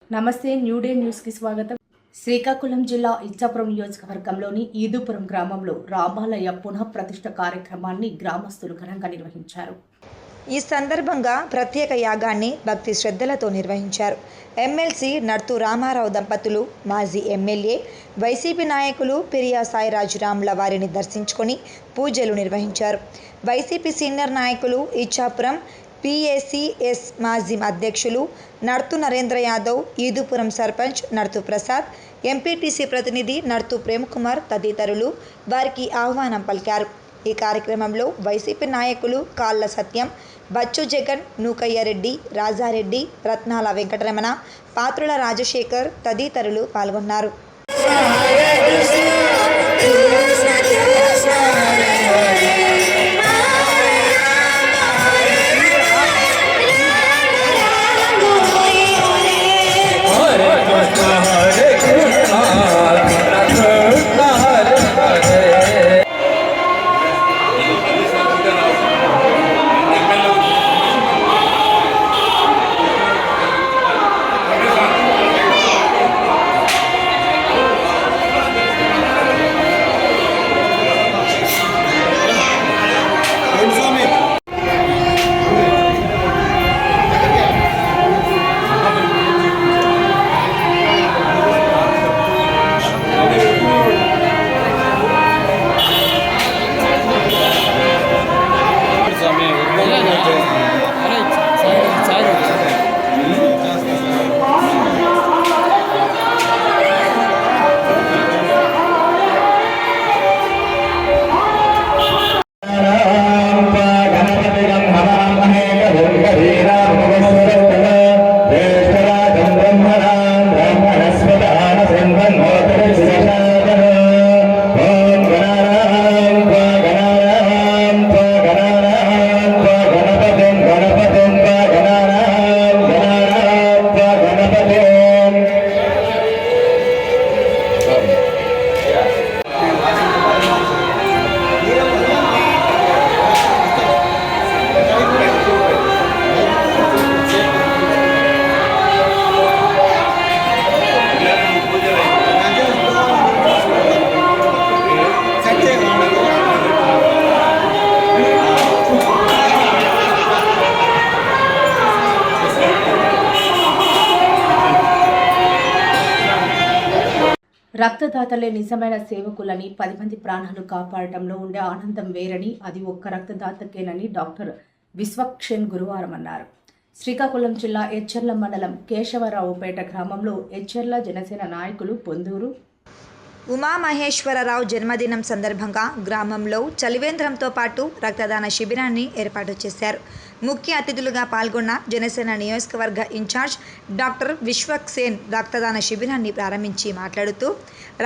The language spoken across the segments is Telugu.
నమస్తే న్యూ డే న్యూస్ కి స్వాగతం. శ్రీకాకుళం జిల్లా ఇచ్చాపురం నియోజకవర్గంలోని ఈదుపురం గ్రామంలో రామాలయ పునః ప్రతిష్ఠ కార్యక్రమాన్ని గ్రామస్తులు ఘనంగా నిర్వహించారు. ఈ సందర్భంగా ప్రత్యేక యాగాన్ని భక్తి శ్రద్ధలతో నిర్వహించారు. ఎమ్మెల్సీ నర్తు రామారావు దంపతులు, మాజీ ఎమ్మెల్యే, వైసీపీ నాయకులు పిరియా సాయిరాజురాముల వారిని దర్శించుకొని పూజలు నిర్వహించారు. వైసీపీ సీనియర్ నాయకులు ఇచ్చాపురం పిఏసిఎస్ మాజీ అధ్యక్షులు నర్తు నరేంద్ర యాదవ్, ఈదుపురం సర్పంచ్ నర్తు ప్రసాద్, ఎంపీటీసీ ప్రతినిధి నర్తు ప్రేమ్కుమార్ తదితరులు వారికి ఆహ్వానం పలికారు. ఈ కార్యక్రమంలో వైసీపీ నాయకులు కాళ్ళ సత్యం, బచ్చు జగన్, నూకయ్యరెడ్డి, రాజారెడ్డి, రత్నాల వెంకటరమణ, పాత్రుల రాజశేఖర్ తదితరులు పాల్గొన్నారు. రక్తదాతలే నిజమైన సేవకులని, 10 మంది ప్రాణాలు కాపాడటంలో ఉండే ఆనందం వేరని, అది ఒక్క రక్తదాతకేనని డాక్టర్ విశ్వక్షేన్ గురువారం అన్నారు. శ్రీకాకుళం జిల్లా ఎచ్చెర్ల మండలం కేశవరావుపేట గ్రామంలో ఎచ్చెర్ల జనసేన నాయకులు పొందూరు ఉమామహేశ్వరరావు జన్మదినం సందర్భంగా గ్రామంలో చలివేంద్రంతో పాటు రక్తదాన శిబిరాన్ని ఏర్పాటు చేశారు. ముఖ్య అతిథులుగా పాల్గొన్న జనసేన నియోజకవర్గ ఇన్ఛార్జ్ డాక్టర్ విశ్వక్సేన్ రక్తదాన శిబిరాన్ని ప్రారంభించి మాట్లాడుతూ,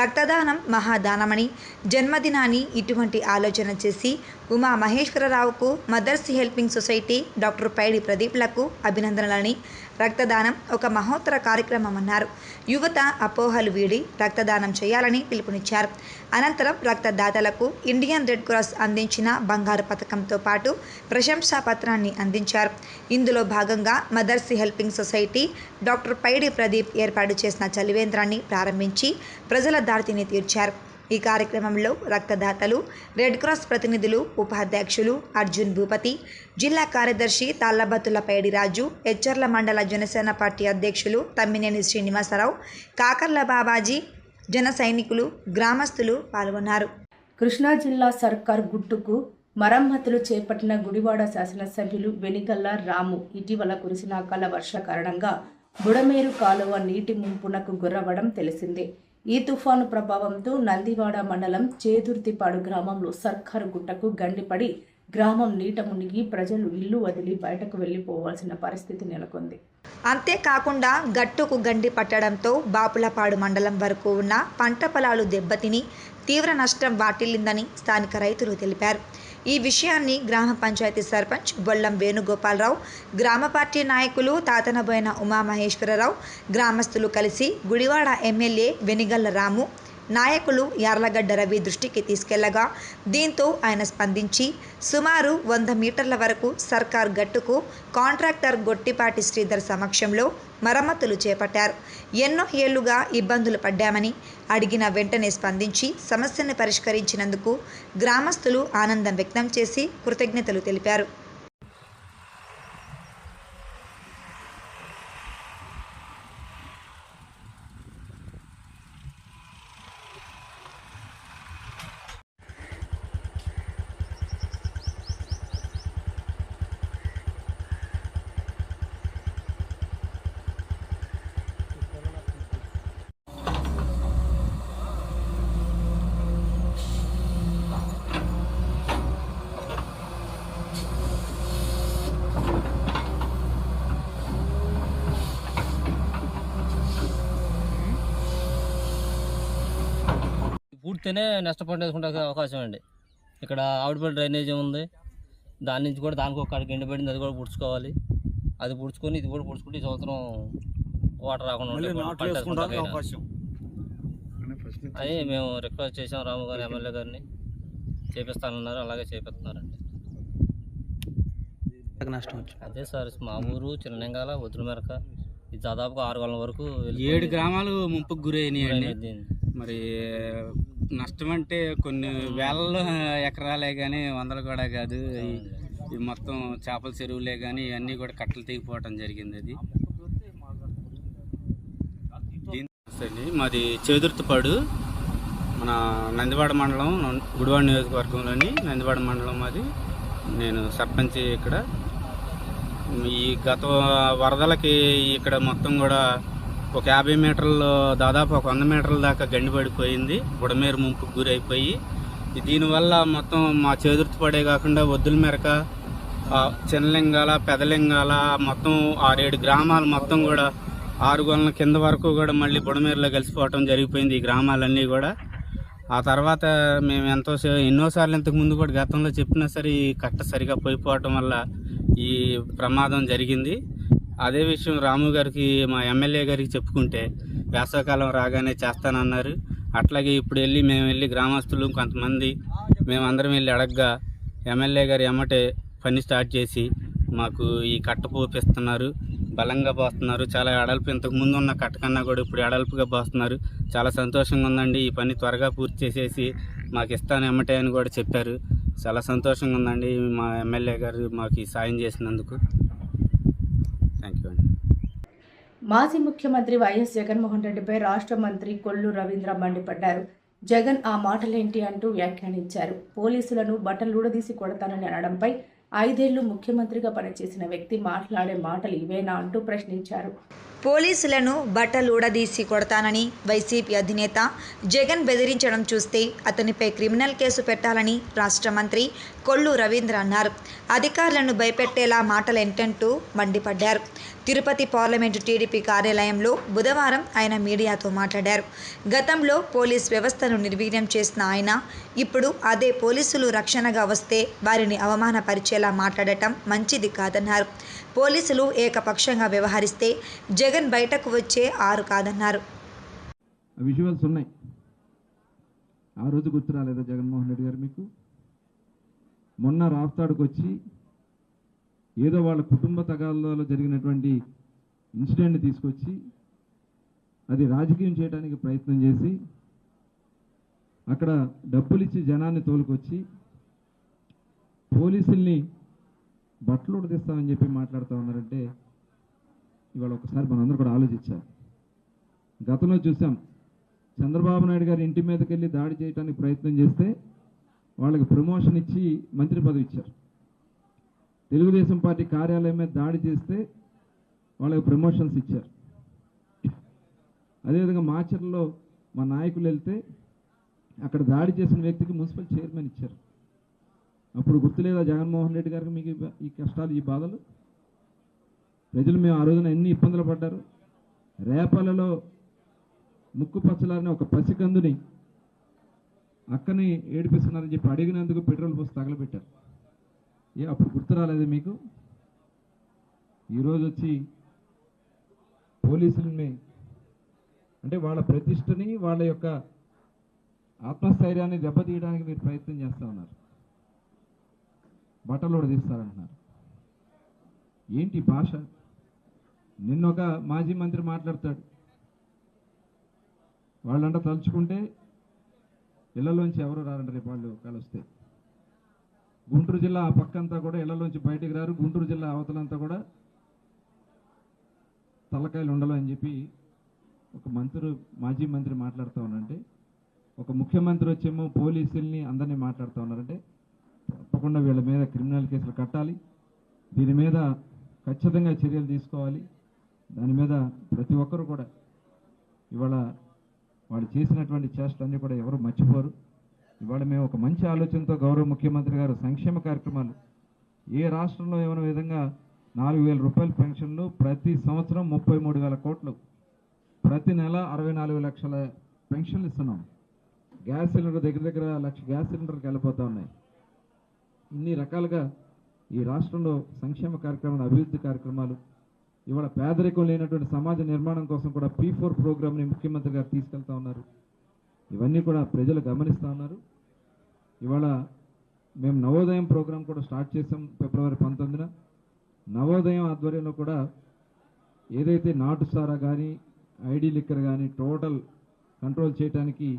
రక్తదానం మహాదానమని, జన్మదినాన్ని ఇటువంటి ఆలోచన చేసి ఉమామహేశ్వరరావుకు మదర్స్ హెల్పింగ్ సొసైటీ డాక్టర్ పైడి ప్రదీప్లకు అభినందనలని, రక్తదానం ఒక మహోత్తర కార్యక్రమం అన్నారు. యువత అపోహలు వీడి రక్తదానం చేయాలని పిలుపునిచ్చారు. అనంతరం రక్తదాతలకు ఇండియన్ రెడ్ క్రాస్ అందించిన బంగారు పథకంతో పాటు ప్రశంసా పత్రాన్ని అందించారు. ఇందులో భాగంగా మదర్స్ హెల్పింగ్ సొసైటీ డాక్టర్ పైడి ప్రదీప్ ఏర్పాటు చేసిన చలివేంద్రాన్ని ప్రారంభించి ప్రజల దాడిని తీర్చారు. ఈ కార్యక్రమంలో రక్తదాతలు, రెడ్ క్రాస్ ప్రతినిధులు, ఉపాధ్యక్షులు అర్జున్ భూపతి, జిల్లా కార్యదర్శి తాళ్లబత్తుల పైడిరాజు, ఎచ్చెర్ల మండల జనసేన పార్టీ అధ్యక్షులు తమ్మినేని శ్రీనివాసరావు, కాకర్ల బాబాజీ, జన సైనికులు, గ్రామస్తులు పాల్గొన్నారు. కృష్ణా జిల్లా సర్కార్ గుట్టుకు మరమ్మతులు చేపట్టిన గుడివాడ శాసనసభ్యులు వెనిగళ్ల రాము ఇటీవల కురిసిన అకాల వర్ష కారణంగా బుడమేరు కాలువ నీటి ముంపునకు గురవ్వడం తెలిసిందే. ఈ తుఫాను ప్రభావంతో నందివాడ మండలం చేదుర్తిపాడు గ్రామంలో సర్కారు గుట్టకు గండిపడి గ్రామం నీట మునిగి ప్రజలు ఇల్లు వదిలి బయటకు వెళ్లిపోవాల్సిన పరిస్థితి నెలకొంది. అంతేకాకుండా గట్టుకు గండి పట్టడంతో బాపులపాడు మండలం వరకు ఉన్న పంట పొలాలు దెబ్బతిని తీవ్ర నష్టం వాటిల్లిందని స్థానిక రైతులు తెలిపారు. ఈ విషయాన్ని గ్రామ పంచాయతీ సర్పంచ్ బొల్లం వేణుగోపాలరావు, గ్రామ పార్టీ నాయకులు తాతనబోయిన ఉమామహేశ్వరరావు, గ్రామస్తులు కలిసి గుడివాడ ఎమ్మెల్యే వెనిగళ్ల రాము, నాయకులు యార్లగడ్డ రవి దృష్టికి తీసుకెళ్లగా దీంతో ఆయన స్పందించి సుమారు 100 మీటర్ల వరకు సర్కార్ గట్టుకు కాంట్రాక్టర్ గొట్టిపాటి శ్రీధర్ సమక్షంలో మరమ్మతులు చేపట్టారు. ఎన్నో ఏళ్లుగా ఇబ్బందులు పడ్డామని అడిగిన వెంటనే స్పందించి సమస్యను పరిష్కరించినందుకు గ్రామస్తులు ఆనందం వ్యక్తం చేసి కృతజ్ఞతలు తెలిపారు. పూర్తినే నష్టపడేసుకుంటే అవకాశం అండి. ఇక్కడ ఆవిడపల్లి డ్రైనేజీ ఉంది, దాని నుంచి కూడా దానికి ఒక గండి పడింది, అది కూడా పుడుచుకోవాలి. అది పుడుచుకొని ఇది కూడా పుడుచుకుంటే ఈ సంవత్సరం వాటర్ రాకుండా అని మేము రిక్వెస్ట్ చేసాం. రాము గారు ఎమ్మెల్యే గారిని చేపిస్తానన్నారు, అలాగే చేపిస్తున్నారండి. అదే సార్, మా ఊరు చిన్నెంగాల, వద్దులమెరక, ఇది దాదాపుగా 6 గంటల వరకు 7 గ్రామాలు ముంపుకు గురైనాయండి. మరి నష్టం అంటే కొన్ని వేల ఎకరాలే కానీ వందలు కూడా కాదు. ఈ మొత్తం చేపల చెరువులే కానీ ఇవన్నీ కూడా కట్టలు తెగిపోవటం జరిగింది. అది మాది చేదుర్తిపాడు, మన నందివాడ మండలం, గుడివాడ నియోజకవర్గంలోని నందివాడ మండలం మాది. నేను సర్పంచ్ ఇక్కడ. ఈ గత వరదలకి ఇక్కడ మొత్తం కూడా ఒక 50 మీటర్లు, దాదాపు ఒక 100 మీటర్ల దాకా గండి పడిపోయింది. బుడమేరు ముంపుకు గురి అయిపోయి దీనివల్ల మొత్తం మా చేదుర్తిపడే కాకుండా వద్దులమెరక, చిన్నలింగాల, పెదలింగాల మొత్తం 6-7 గ్రామాలు మొత్తం కూడా 6 గొల్లల కింద వరకు కూడా మళ్ళీ బుడమేరులో కలిసిపోవటం జరిగిపోయింది ఈ గ్రామాలన్నీ కూడా. ఆ తర్వాత మేము ఎన్నోసార్లు ఇంతకు ముందు కూడా గతంలో చెప్పినా సరే ఈ కట్ట సరిగా పోయిపోవటం వల్ల ఈ ప్రమాదం జరిగింది. అదే విషయం రాము గారికి, మా ఎమ్మెల్యే గారికి చెప్పుకుంటే వేసవకాలం రాగానే చేస్తానన్నారు. అట్లాగే ఇప్పుడు మేము వెళ్ళి గ్రామస్తులు కొంతమంది మేమందరం వెళ్ళి అడగగా ఎమ్మెల్యే గారు ఎమ్మటే పని స్టార్ట్ చేసి మాకు ఈ కట్ట పోపిస్తున్నారు, బలంగా పోస్తున్నారు. చాలా ఎడల్పు, ఇంతకు ముందు ఉన్న కట్ట కన్నా కూడా ఇప్పుడు ఎడల్పుగా పోస్తున్నారు. చాలా సంతోషంగా ఉందండి. ఈ పని త్వరగా పూర్తి చేసేసి మాకు ఇస్తాను ఎమ్మటే అని కూడా చెప్పారు. చాలా సంతోషంగా ఉందండి మా ఎమ్మెల్యే గారు మాకు ఈ సాయం చేసినందుకు. థ్యాంక్ యూ అండి. మాజీ ముఖ్యమంత్రి వైఎస్ జగన్మోహన్ రెడ్డిపై రాష్ట్ర మంత్రి కొల్లు రవీంద్ర మండిపడ్డారు. జగన్ ఆ మాటలేంటి అంటూ వ్యాఖ్యానించారు. పోలీసులను బట్టలు ఊడదీసి కొడతానని అనడంపై 5 ఏళ్లు ముఖ్యమంత్రిగా పనిచేసిన వ్యక్తి మాట్లాడే మాటలు ఇవేనా అంటూ ప్రశ్నించారు. పోలీసులను బట్టలూడదీసి కొడతానని వైసీపీ అధినేత జగన్ బెదిరించడం చూస్తే అతనిపై క్రిమినల్ కేసు పెట్టాలని రాష్ట్ర మంత్రి కొల్లు రవీంద్ర అన్నారు. అధికారులను భయపెట్టేలా మాటలేంటంటూ మండిపడ్డారు. తిరుపతి పార్లమెంటు టీడీపీ కార్యాలయంలో బుధవారం ఆయన మీడియాతో మాట్లాడారు. గతంలో పోలీస్ వ్యవస్థను నిర్వీర్యం చేసిన ఆయన ఇప్పుడు అదే పోలీసులు రక్షణగా వస్తే వారిని అవమానపరిచేలా మాట్లాడటం మంచిది కాదన్నారు. పోలీసులు ఏకపక్షంగా వ్యవహరిస్తే జగన్ బయటకు వచ్చే 6 కాదన్నారు. విజువల్స్ ఉన్నాయి. ఆ రోజు గుర్తు రాలేదా జగన్మోహన్ రెడ్డి గారు మీకు? మొన్న రాఫ్తాడుకు వచ్చి ఏదో వాళ్ళ కుటుంబ తగాదాలో జరిగినటువంటి ఇన్సిడెంట్ని తీసుకొచ్చి అది రాజకీయం చేయడానికి ప్రయత్నం చేసి అక్కడ డబ్బులు ఇచ్చి జనాన్ని తోలుకొచ్చి పోలీసుల్ని బట్టలు ఉడదీస్తామని చెప్పి మాట్లాడుతూ ఉన్నారంటే ఇవాళ ఒకసారి మనందరూ కూడా ఆలోచించాలి. గతంలో చూసాం, చంద్రబాబు నాయుడు గారి ఇంటి మీదకి వెళ్ళి దాడి చేయడానికి ప్రయత్నం చేస్తే వాళ్ళకి ప్రమోషన్ ఇచ్చి మంత్రి పదవి ఇచ్చారు. తెలుగుదేశం పార్టీ కార్యాలయం మీద దాడి చేస్తే వాళ్ళకి ప్రమోషన్స్ ఇచ్చారు. అదేవిధంగా మాచర్లలో మా నాయకులు వెళ్తే అక్కడ దాడి చేసిన వ్యక్తికి మున్సిపల్ చైర్మన్ ఇచ్చారు. అప్పుడు గుర్తులేదా జగన్మోహన్ రెడ్డి గారికి మీకు ఈ కష్టాలు, ఈ బాధలు? ప్రజలు మేము ఆ రోజున ఎన్ని ఇబ్బందులు పడ్డారు. రేపలలో ముక్కు పచ్చలారని ఒక పసికందుని అక్కని ఏడిపిస్తున్నారని చెప్పి అడిగినందుకు పెట్రోల్ పోసి తగలబెట్టారు. అప్పుడు గుర్తు రాలేదు మీకు? ఈరోజు వచ్చి పోలీసులని అంటే వాళ్ళ ప్రతిష్టని, వాళ్ళ యొక్క ఆత్మస్థైర్యాన్ని దెబ్బతీయడానికి మీరు ప్రయత్నం చేస్తూ ఉన్నారు. బట్టలు కూడా తీస్తారంటున్నారు. ఏంటి భాష? నిన్నొక మాజీ మంత్రి మాట్లాడతాడు, వాళ్ళంట తలుచుకుంటే ఇళ్లలోంచి ఎవరు రారంట రేపు వాళ్ళు కలిస్తే. గుంటూరు జిల్లా ఆ పక్కంతా కూడా ఇళ్లలోంచి బయటికి రారు, గుంటూరు జిల్లా అవతలంతా కూడా తలకాయలు ఉండలు అని చెప్పి ఒక మాజీ మంత్రి మాట్లాడుతూ ఉన్నారంటే, ఒక ముఖ్యమంత్రి వచ్చేమో పోలీసుల్ని అందరినీ మాట్లాడుతూ ఉన్నారంటే తప్పకుండా వీళ్ళ మీద క్రిమినల్ కేసులు కట్టాలి, దీని మీద ఖచ్చితంగా చర్యలు తీసుకోవాలి. దాని మీద ప్రతి ఒక్కరు కూడా ఇవాళ వాళ్ళు చేసినటువంటి చేష్టలన్నీ కూడా ఎవరు మర్చిపోరు. ఇవాళ మేము ఒక మంచి ఆలోచనతో గౌరవ ముఖ్యమంత్రి గారు సంక్షేమ కార్యక్రమాలు ఏ రాష్ట్రంలో ఏమైనా విధంగా 4,000 రూపాయల పెన్షన్లు, ప్రతి సంవత్సరం 33,000 కోట్లు, ప్రతి నెల 64 లక్షల పెన్షన్లు ఇస్తున్నాం. గ్యాస్ సిలిండర్ దగ్గర 1 లక్ష గ్యాస్ సిలిండర్కి వెళ్ళిపోతూ ఉన్నాయి. ఇన్ని రకాలుగా ఈ రాష్ట్రంలో సంక్షేమ కార్యక్రమాలు, అభివృద్ధి కార్యక్రమాలు, ఇవాళ పేదరికం లేనటువంటి సమాజ నిర్మాణం కోసం కూడా P4 ప్రోగ్రామ్ని ముఖ్యమంత్రి గారు తీసుకెళ్తా ఉన్నారు. ఇవన్నీ కూడా ప్రజలు గమనిస్తూ ఉన్నారు. ఇవాళ మేము నవోదయం ప్రోగ్రాం కూడా స్టార్ట్ చేసాం ఫిబ్రవరి 19న. నవోదయం ఆధ్వర్యంలో కూడా ఏదైతే నాటు సారా కానీ ఐడి లిక్కర్ కానీ టోటల్ కంట్రోల్ చేయడానికి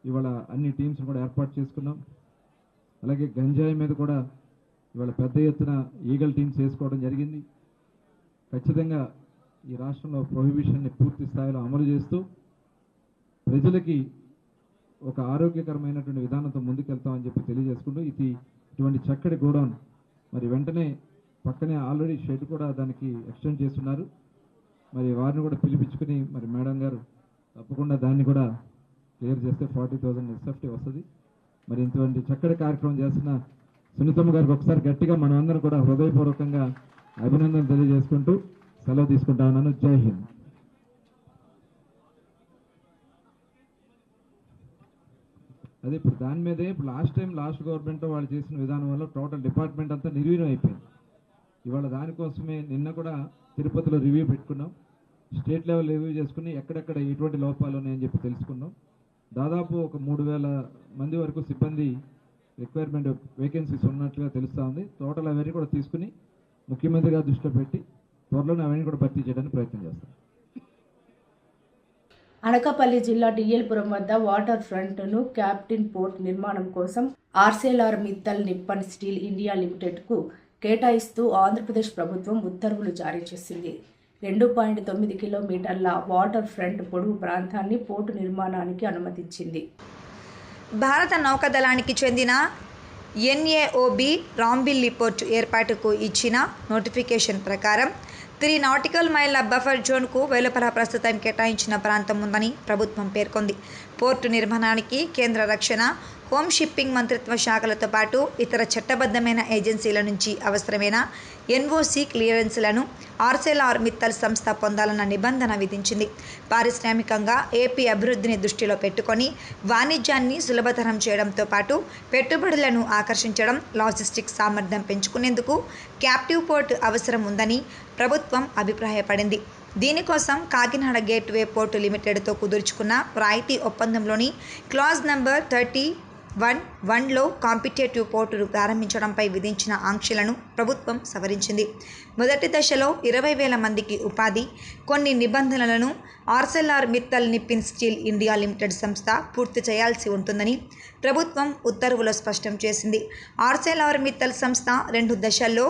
ఇవాళ అన్ని టీమ్స్ కూడా ఏర్పాటు చేసుకున్నాం. అలాగే గంజాయి మీద కూడా ఇవాళ పెద్ద ఎత్తున ఈగల్ టీమ్స్ వేసుకోవడం జరిగింది. ఖచ్చితంగా ఈ రాష్ట్రంలో ప్రొహిబిషన్ని పూర్తి స్థాయిలో అమలు చేస్తూ ప్రజలకి ఒక ఆరోగ్యకరమైనటువంటి విధానంతో ముందుకెళ్తామని చెప్పి తెలియజేసుకుంటూ ఇటువంటి చక్కటి గోడౌన్ మరి వెంటనే పక్కనే ఆల్రెడీ షెడ్ కూడా దానికి ఎక్స్టెండ్ చేస్తున్నారు. మరి వారిని కూడా పిలిపించుకుని మరి మేడం గారు తప్పకుండా దాన్ని కూడా క్లియర్ చేస్తే 40,000 ఎస్ఎఫ్టీ వస్తుంది. మరి ఇటువంటి చక్కటి కార్యక్రమం చేస్తున్న సునీతమ్మ గారికి ఒకసారి గట్టిగా మనం అందరం కూడా హృదయపూర్వకంగా అభినందనలు తెలియజేసుకుంటూ సెలవు తీసుకుంటా ఉన్నాను. జై హింద్. అదే ఇప్పుడు దాని మీదే ఇప్పుడు లాస్ట్ గవర్నమెంట్ వాళ్ళు చేసిన విధానం వల్ల టోటల్ డిపార్ట్మెంట్ అంతా నిర్వీర్యం అయిపోయింది. ఇవాళ దానికోసమే నిన్న కూడా తిరుపతిలో రివ్యూ పెట్టుకున్నాం. స్టేట్ లెవెల్ రివ్యూ చేసుకుని ఎక్కడెక్కడ ఎటువంటి లోపాలు ఉన్నాయని చెప్పి తెలుసుకున్నాం. దాదాపు ఒక 3,000 మంది వరకు సిబ్బంది రిక్వైర్మెంట్ వేకెన్సీస్ ఉన్నట్లుగా తెలుస్తూ ఉంది. టోటల్ అవన్నీ కూడా తీసుకుని ముఖ్యమంత్రి గారు దృష్టిలో పెట్టి త్వరలోనే అవన్నీ కూడా భర్తీ చేయడానికి ప్రయత్నం చేస్తాం. అనకాపల్లి జిల్లా డిఎల్పురం వద్ద వాటర్ ఫ్రంట్ను క్యాప్టిన్ పోర్ట్ నిర్మాణం కోసం Arcelor Mittal Nippon steel India లిమిటెడ్కు కేటాయిస్తూ ఆంధ్రప్రదేశ్ ప్రభుత్వం ఉత్తర్వులు జారీ చేసింది. 2.9 కిలోమీటర్ల వాటర్ ఫ్రంట్ పొడవు ప్రాంతాన్ని పోర్టు నిర్మాణానికి అనుమతించింది. భారత నౌకాదళానికి చెందిన ఎన్ఏఓబి రాంబిల్లీ పోర్టు ఏర్పాటుకు ఇచ్చిన నోటిఫికేషన్ ప్రకారం 3 నాటికల్ మైళ్ళ బఫర్ జోన్కు వెలుపల ప్రస్తుతం కేటాయించిన ప్రాంతం ఉందని ప్రభుత్వం పేర్కొంది. పోర్టు నిర్మాణానికి కేంద్ర రక్షణ, హోమ్ షిప్పింగ్ మంత్రిత్వ శాఖలతో పాటు ఇతర చట్టబద్ధమైన ఏజెన్సీల నుంచి అవసరమైన ఎన్ఓసి క్లియరెన్స్లను ఆర్సెలార్ మిత్తల్ సంస్థ పొందాలన్న నిబంధన విధించింది. పారిశ్రామికంగా ఏపీ అభివృద్ధిని దృష్టిలో పెట్టుకొని వాణిజ్యాన్ని సులభతరం చేయడంతో పాటు పెట్టుబడులను ఆకర్షించడం, లాజిస్టిక్స్ సామర్థ్యం పెంచుకునేందుకు క్యాప్టివ్ పోర్ట్ అవసరం ఉందని ప్రభుత్వం అభిప్రాయపడింది. దీనికోసం కాకినాడ గేట్వే పోర్టు లిమిటెడ్తో కుదుర్చుకున్న రాయితీ ఒప్పందంలోని క్లాజ్ నంబర్ 31(1)లో కాంపిటేటివ్ పోర్టును ప్రారంభించడంపై విధించిన ఆంక్షలను ప్రభుత్వం సవరించింది. మొదటి దశలో 20,000 మందికి ఉపాధి, కొన్ని నిబంధనలను Arcelor Mittal Nippon Steel India Limited సంస్థ పూర్తి చేయాల్సి ఉంటుందని ప్రభుత్వం ఉత్తర్వులో స్పష్టం చేసింది. ఆర్సెలార్ మిత్తల్ సంస్థ 2 దశల్లో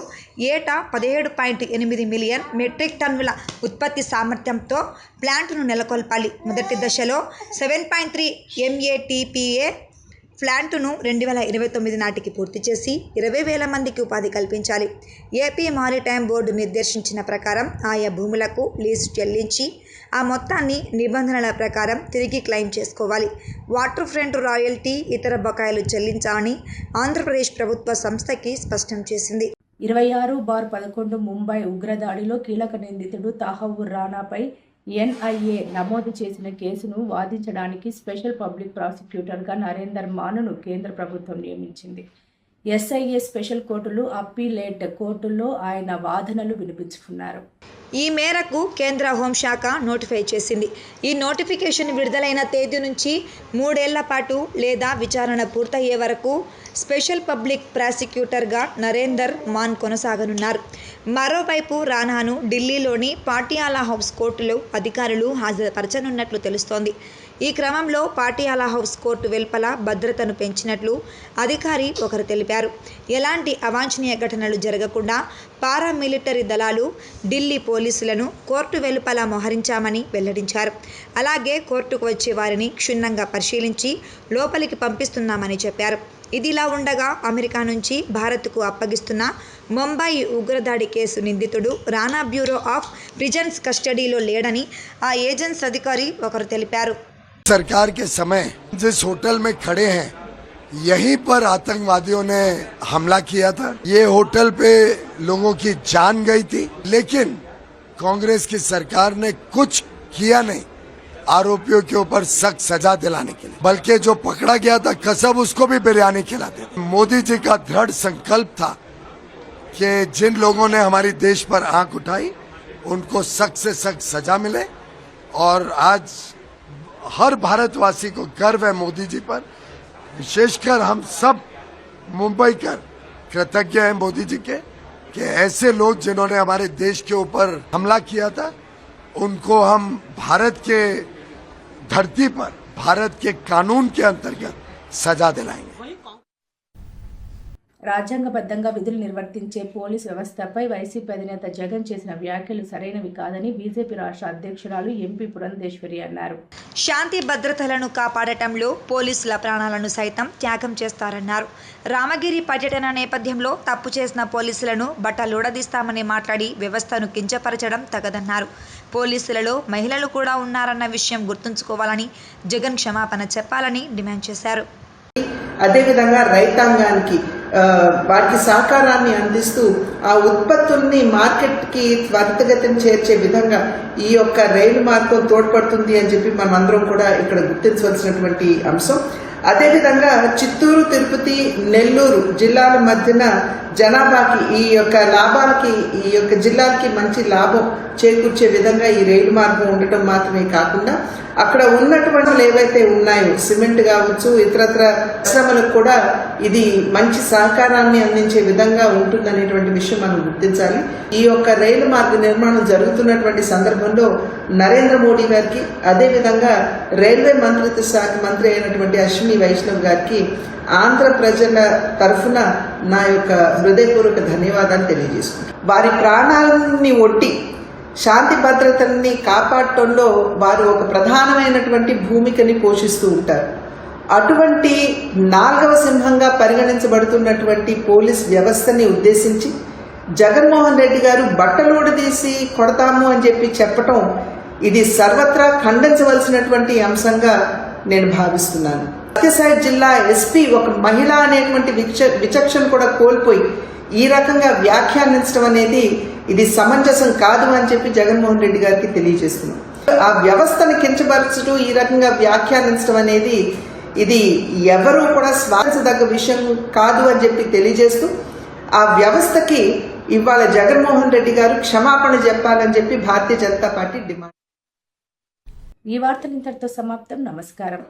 ఏటా 17.8 మిలియన్ మెట్రిక్ టన్నుల ఉత్పత్తి సామర్థ్యంతో ప్లాంటును నెలకొల్పాలి. మొదటి దశలో 7.3 MATPA ప్లాంటును 2029 నాటికి పూర్తి చేసి 20,000 మందికి ఉపాధి కల్పించాలి. ఏపీ మారిటైమ్ బోర్డు నిర్దేశించిన ప్రకారం ఆయా భూములకు లీజు చెల్లించి ఆ మొత్తాన్ని నిబంధనల ప్రకారం తిరిగి క్లెయిమ్ చేసుకోవాలి. వాటర్ ఫ్రంట్ రాయల్టీ, ఇతర బకాయిలు చెల్లించాలని ఆంధ్రప్రదేశ్ ప్రభుత్వ సంస్థకి స్పష్టం చేసింది. 26/11 ముంబై ఉగ్రదాడిలో కీలక నిందితుడు తహవ్వూర్ రానాపై ఎన్ఐఏ నమోదు చేసిన కేసును వాదించడానికి స్పెషల్ పబ్లిక్ ప్రాసిక్యూటర్గా నరేందర్ మాన్ను కేంద్ర ప్రభుత్వం నియమించింది. ఎస్ఐఏ స్పెషల్ కోర్టులు, అప్పీలేట్ కోర్టుల్లో ఆయన వాదనలు వినిపించుకున్నారు. ఈ మేరకు కేంద్ర హోంశాఖ నోటిఫై చేసింది. ఈ నోటిఫికేషన్ విడుదలైన తేదీ నుంచి 3 ఏళ్ల పాటు లేదా విచారణ పూర్తయ్యే వరకు స్పెషల్ పబ్లిక్ ప్రాసిక్యూటర్గా నరేందర్ మాన్ కొనసాగనున్నారు. మరోవైపు రానాను ఢిల్లీలోని పాటియాలా హౌస్ కోర్టులో అధికారులు హాజరుపరచనున్నట్లు తెలుస్తోంది. ఈ క్రమంలో పాటియాలా హౌస్ కోర్టు వెలుపల భద్రతను పెంచినట్లు అధికారి ఒకరు తెలిపారు. ఎలాంటి అవాంఛనీయ ఘటనలు జరగకుండా పారామిలిటరీ దళాలు ఢిల్లీ పోలీసులను కోర్టు వెలుపల మోహరించామని వెల్లడించారు. అలాగే కోర్టుకు వచ్చే వారిని క్షుణ్ణంగా పరిశీలించి లోపలికి పంపిస్తున్నామని చెప్పారు. ఇదిలా ఉండగా అమెరికా నుంచి భారత్కు అప్పగిస్తున్న ముంబై ఉగ్రదాడి కేసు నిందితుడు రానా బ్యూరో ఆఫ్ ప్రిజన్స్ కస్టడీలో లేడని ఆ ఏజెన్సీ అధికారి ఒకరు తెలిపారు. सरकार के समय जिस होटल में खड़े हैं यहीं पर आतंकवादियों ने हमला किया था। ये होटल पे लोगों की जान गई थी, लेकिन कांग्रेस की सरकार ने कुछ किया नहीं आरोपियों के ऊपर सख्त सजा दिलाने के लिए, बल्कि जो पकड़ा गया था कसब उसको भी बिरयानी खिलाते। मोदी जी का दृढ़ संकल्प था कि जिन लोगों ने हमारी देश पर आंख उठाई उनको सख्त से सख्त सजा मिले, और आज हर भारतवासी को गर्व है मोदी जी पर। विशेषकर हम सब मुंबई कर कृतज्ञ हैं मोदी जी के कि ऐसे लोग जिन्होंने हमारे देश के ऊपर हमला किया था उनको हम भारत के धरती पर भारत के कानून के अंतर्गत सजा दिलाएंगे। రాజ్యాంగబద్ధంగా విధులు నిర్వర్తించే పోలీస్ వ్యవస్థపై వైసీపీ అధినేత జగన్ చేసిన వ్యాఖ్యలు సరైనవి కాదని బీజేపీ రాష్ట్ర అధ్యక్షురాలు ఎంపీ పురంధేశ్వరి అన్నారు. శాంతి భద్రతలను కాపాడటంలో పోలీసుల ప్రాణాలను సైతం త్యాగం చేస్తారన్నారు. రామగిరి పర్యటన నేపథ్యంలో తప్పు చేసిన పోలీసులను బట్టలుడదీస్తామని మాట్లాడి వ్యవస్థను కించపరచడం తగదన్నారు. పోలీసులలో మహిళలు కూడా ఉన్నారన్న విషయం గుర్తుంచుకోవాలని, జగన్ క్షమాపణ చెప్పాలని డిమాండ్ చేశారు. అదేవిధంగా రైతాంగానికి వాటికి సహకారాన్ని అందిస్తూ ఆ ఉత్పత్తుల్ని మార్కెట్కి త్వరితగతిన చేర్చే విధంగా ఈ యొక్క రైలు మార్గం తోడ్పడుతుంది అని చెప్పి మనం అందరం కూడా ఇక్కడ గుర్తించవలసినటువంటి అంశం. అదేవిధంగా చిత్తూరు, తిరుపతి, నెల్లూరు జిల్లాల మధ్యన జనాభాకి ఈ యొక్క లాభాలకి ఈ యొక్క జిల్లాలకి మంచి లాభం చేకూర్చే విధంగా ఈ రైలు మార్గం ఉండటం మాత్రమే కాకుండా అక్కడ ఉన్నటువంటి ఏవైతే ఉన్నాయో సిమెంట్ కావచ్చు, ఇతరత్ర పరిశ్రమలకు కూడా ఇది మంచి సహకారాన్ని అందించే విధంగా ఉంటుందనేటువంటి విషయం మనం గుర్తించాలి. ఈ యొక్క రైలు మార్గ నిర్మాణం జరుగుతున్నటువంటి సందర్భంలో నరేంద్ర మోడీ గారికి, అదేవిధంగా రైల్వే మంత్రిత్వ శాఖ మంత్రి అయినటువంటి అశ్విని వైష్ణవ్ గారికి ఆంధ్ర ప్రజల తరఫున నా యొక్క హృదయపూర్వక ధన్యవాదాలు తెలియజేసుకుంటాను. వారి ప్రాణాలని ఒడ్డి శాంతి భద్రతల్ని కాపాడటంలో వారు ఒక ప్రధానమైనటువంటి భూమికని పోషిస్తూ ఉంటారు. అటువంటి 4వ సింహంగా పరిగణించబడుతున్నటువంటి పోలీస్ వ్యవస్థని ఉద్దేశించి జగన్మోహన్ రెడ్డి గారు బట్టలోడదీసి కొడతాము అని చెప్పి చెప్పటం ఇది సర్వత్రా ఖండించవలసినటువంటి అంశంగా నేను భావిస్తున్నాను. సత్యసాయి జిల్లా ఎస్పీ ఒక మహిళ అనేటువంటి విచక్షణ కూడా కోల్పోయి ఈ రకంగా వ్యాఖ్యానించడం అనేది ఇది సమంజసం కాదు అని చెప్పి జగన్మోహన్ రెడ్డి గారికి తెలియజేస్తున్నాం. ఆ వ్యవస్థను కించపరచడం, ఈ రకంగా వ్యాఖ్యానించడం అనేది ఇది ఎవరూ కూడా స్వాగతించదగ్గ విషయం కాదు అని చెప్పి తెలియజేస్తూ ఆ వ్యవస్థకి ఇవాళ జగన్మోహన్ రెడ్డి గారు క్షమాపణ చెప్పాలని చెప్పి భారతీయ జనతా పార్టీ డిమాండ్. ఈ వార్తలు ఇంతటితో సమాప్తం. నమస్కారం.